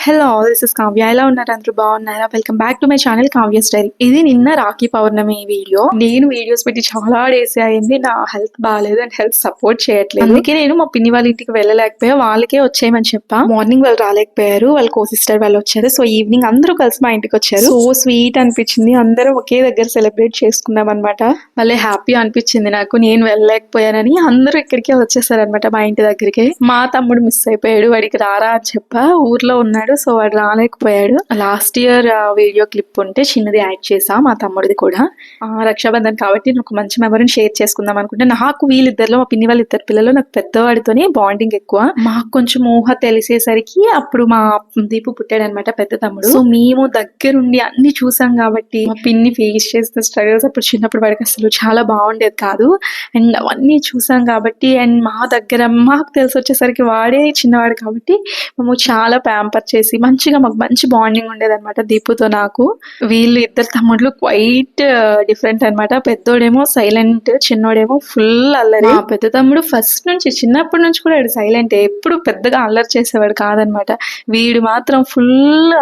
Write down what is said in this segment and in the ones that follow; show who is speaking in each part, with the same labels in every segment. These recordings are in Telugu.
Speaker 1: Hello all, this is Kavya. ఎలా ఉన్నారు? అందరూ బాగున్నారా? Welcome back to my channel Kavya's diary. ఇది నిన్న రాఖీ పౌర్ణమి వీడియో. నేను వీడియోస్ పెట్టి చాలా డేస్ అయింది. నా హెల్త్ బాగాలేదు అండ్ హెల్త్ సపోర్ట్ చేయట్లేదు. అందుకే నేను మా పిన్ని వాళ్ళ ఇంటికి వెళ్ళలేకపోయా. వాళ్ళకే వచ్చేయమని చెప్పా. మార్నింగ్ వాళ్ళు రాలేకపోయారు, వాళ్ళ కో సిస్టర్ వాళ్ళు వచ్చారు. సో ఈవినింగ్ అందరూ కలిసి మా ఇంటికి వచ్చారు. సో స్వీట్ అనిపించింది. అందరం ఒకే దగ్గర సెలబ్రేట్ చేసుకున్నాం అనమాట. మళ్ళీ హ్యాపీ అనిపించింది నాకు, నేను వెళ్ళలేకపోయానని. అందరూ ఇక్కడికే వచ్చేసారు అనమాట మా ఇంటి దగ్గరికి. మా తమ్ముడు మిస్ అయిపోయాడు, వాడికి రారా అని చెప్పా. ఊర్లో ఉన్నాడు, సో వాడు రాలేకపోయాడు. లాస్ట్ ఇయర్ వీడియో క్లిప్ ఉంటే చిన్నది యాడ్ చేసా, మా తమ్ముడిది కూడా. రక్షాబంధన్ కాబట్టి నాకు మంచి మెమరీని షేర్ చేసుకుందాం అనుకుంటే, నాకు వీళ్ళిద్దరిలో మా పిన్ని వాళ్ళ ఇద్దరు పిల్లలు నాకు పెద్దవాడితోనే బాండింగ్ ఎక్కువ. మాకు కొంచెం ఊహ తెలిసేసరికి అప్పుడు మా దీపు పుట్టాడు అనమాట, పెద్ద తమ్ముడు. సో మేము దగ్గరుండి అన్ని చూసాం కాబట్టి, మా పిన్ని ఫేస్ చేసిన స్ట్రగల్స్ అప్పుడు చిన్నప్పుడు వాడికి అసలు చాలా బాగుండేది కాదు. అండ్ అవన్నీ చూసాం కాబట్టి, అండ్ మా దగ్గర మాకు తెలిసి వచ్చేసరికి వాడే చిన్నవాడు కాబట్టి మేము చాలా ప్యాంపర్ చేసి మంచిగా మాకు మంచి బాండింగ్ ఉండేది అనమాట దీపుతో నాకు. వీళ్ళు ఇద్దరు తమ్ముళ్ళు క్వైట్ డిఫరెంట్ అనమాట. పెద్దోడేమో సైలెంట్, చిన్నోడేమో ఫుల్ అల్లరి. పెద్ద తమ్ముడు ఫస్ట్ నుంచి చిన్నప్పటి నుంచి కూడా సైలెంట్, ఎప్పుడు పెద్దగా అల్లరి చేసేవాడు కాదనమాట. వీడు మాత్రం ఫుల్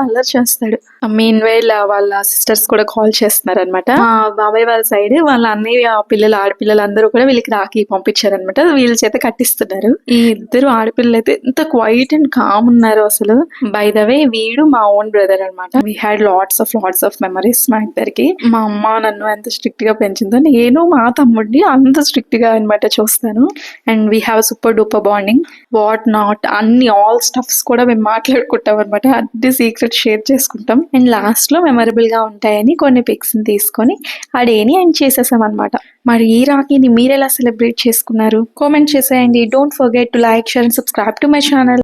Speaker 1: అల్లరి చేస్తాడు. మీన్ వైల్ వాళ్ళ సిస్టర్స్ కూడా కాల్ చేస్తున్నారు అనమాట. మా బాబాయ్ వాళ్ళ సైడ్ వాళ్ళ అన్నయ్య పిల్లలు, ఆడపిల్లలు అందరూ కూడా వీళ్ళకి రాఖీ పంపించారనమాట. వీళ్ళ చేత కట్టిస్తున్నారు. ఈ ఇద్దరు ఆడపిల్లలు అయితే ఎంత క్వైట్ అండ్ కామ్ ఉన్నారు అసలు. బై ద వే వీడు మా ఓన్ బ్రదర్ అనమాట. We had lots of memories మా ఇద్దరికి. మా అమ్మ నన్ను ఎంత స్ట్రిక్ట్ గా పెంచిందో, నేను మా తమ్ముడిని అంత స్ట్రిక్ట్ గా అనమాట చూస్తాను. And we have super duper bonding. What not అన్ని ఆల్ స్టఫ్స్ కూడా మేము మాట్లాడుకుంటాం అనమాట. అన్ని సీక్రెట్ షేర్ చేసుకుంటాం. అండ్ లాస్ట్ లో మెమరబుల్ గా ఉంటాయని కొన్ని పిక్స్ ని తీసుకొని ఆ డేని ఎండ్ చేసేసాం అనమాట. మరి ఈ రాఖీని మీరు ఎలా సెలబ్రేట్ చేసుకున్నారు? కామెంట్ చేసేయండి. Don't forget to like, share and subscribe to my channel.